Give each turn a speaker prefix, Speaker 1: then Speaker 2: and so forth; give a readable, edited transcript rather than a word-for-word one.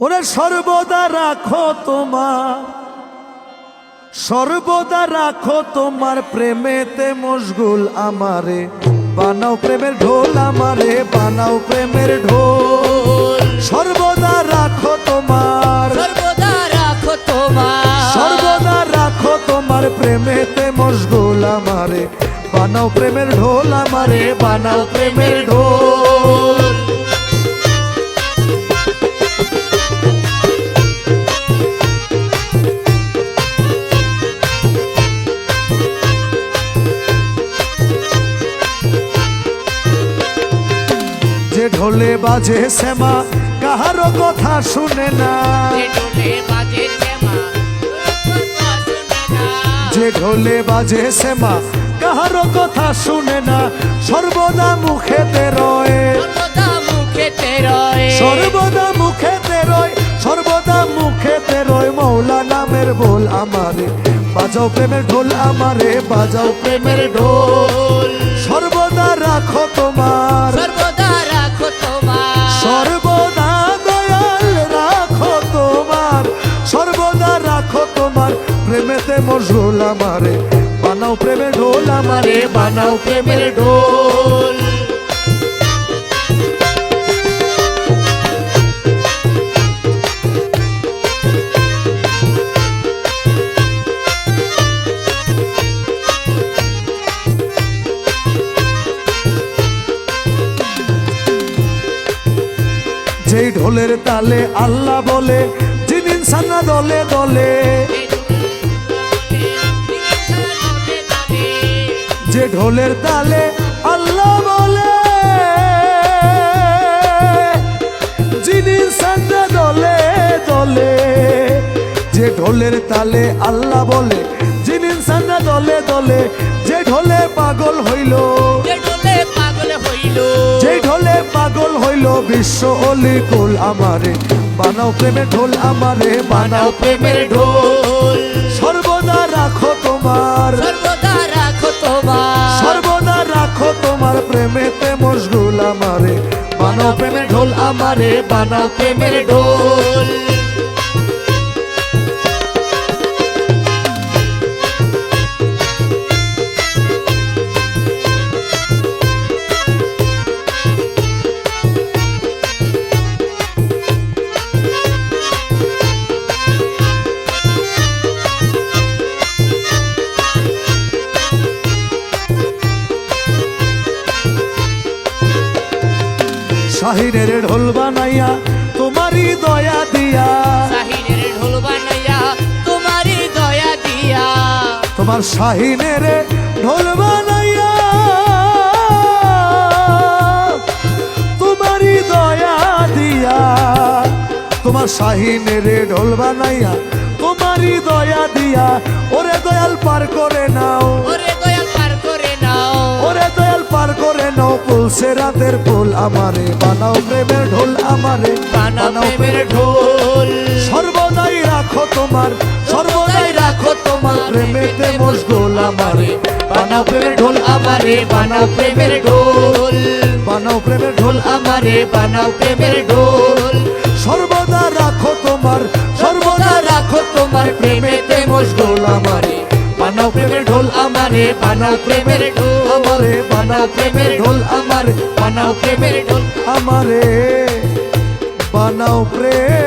Speaker 1: ওরে সর্বদা রাখো তোমার, সর্বদা রাখো তোমার প্রেমেতে মশগুল আমারে। বানাও প্রেমের ঢোল আমারে, বানাও প্রেমের ঢোল। সর্বদা রাখো তোমার,
Speaker 2: সর্বদা রাখো তোমার,
Speaker 1: সর্বদা রাখো তোমার প্রেমেতে মশগুল আমারে। বানাও প্রেমের ঢোল আমারে, বানাও প্রেমের ঢোল। যে ঢোলে বাজে শ্যামা কাহারো কথা শুনে না,
Speaker 2: যে ঢোলে বাজে শ্যামা
Speaker 1: যে ঢোলে বাজে শ্যামা কাহারো কথা শুনে না। সর্বদা মুখেতে রয়,
Speaker 2: সর্বদা মুখেতে রয়,
Speaker 1: সর্বদা মুখেতে রয়, সর্বদা মুখেতে রয় মৌলা নামের বল আমারে। বাজাও প্রেমের ঢোল আমারে, বাজাও প্রেমের ঢোল। সর্বদা রাখো তোমার,
Speaker 2: সর্বদা রাখো তোমার,
Speaker 1: সর্বদা দয়াল রাখো তোমার, সর্বদা রাখো তোমার প্রেমেতে মশগুল আমারে। বানাও প্রেমের ঢোল আমারে, বানাও প্রেমের ঢোল। যেই ঢোলের তালে আল্লাহ বলে, জিন ইনসান দলে দলে। যে ঢোলের তালে আল্লাহ বলে, জিন ইনসান দলে দলে। যে ঢোলের তালে আল্লাহ বলে, জিন ইনসান দলে দলে। যে ঢোলে পাগল হইল,
Speaker 2: যে ঢোলে পাগল হইল,
Speaker 1: যে ঢোলে পাগল হইল বিশ্ব অলি কুল আমারে। বানাও প্রেমের ঢোল আমারে, বানাও প্রেমের ঢোল। সর্বদা রাখো তোমার,
Speaker 2: সর্বদা রাখো তোমার,
Speaker 1: সর্বদা রাখো তোমার প্রেমেতে মশগুল আমারে। বানাও প্রেমের ঢোল আমারে, বানাও প্রেমের ঢোল। শাহিনের ঢোল বানাইয়া তোমারই দয়া দিয়া,
Speaker 2: শাহিনের ঢোল বানাইয়া তোমারই দয়া দিয়া,
Speaker 1: তোমার শাহিনের ঢোল বানাইয়া তোমারই দয়া দিয়া। তোমার শাহিনের ঢোল বানাইয়া তোমারই দয়া দিয়া। ওরে দয়াল পার করে নাও,
Speaker 2: ওরে দয়াল পার করে নাও,
Speaker 1: ওরে দয়াল পার করে নাও পুলসে রাতের ফুল আমারে। বানাও প্রেমের ঢোল আমারে,
Speaker 2: বানাও প্রেমের ঢোল।
Speaker 1: সর্বদাই রাখো তোমার, সর্বদাই রাখো তোমার প্রেমেতে মশগুল আমারে। বানাও প্রেমের ঢোল আমারে, বানাও প্রেমের ঢোল। বানাও প্রেমের ঢোল আমারে, বানাও প্রেমের ঢোল। সর্বদা রাখো তোমার, সর্বদা রাখো তোমার প্রেমেতে মশগুল আমারে। বানাও প্রেমের ঢোল আমারে, বানাও প্রেমের ঢোল আমারে, বানাও প্রেমের ঢোল আমারে, বানাও প্রেমের ঢোল আমারে, বানাও প্রেম।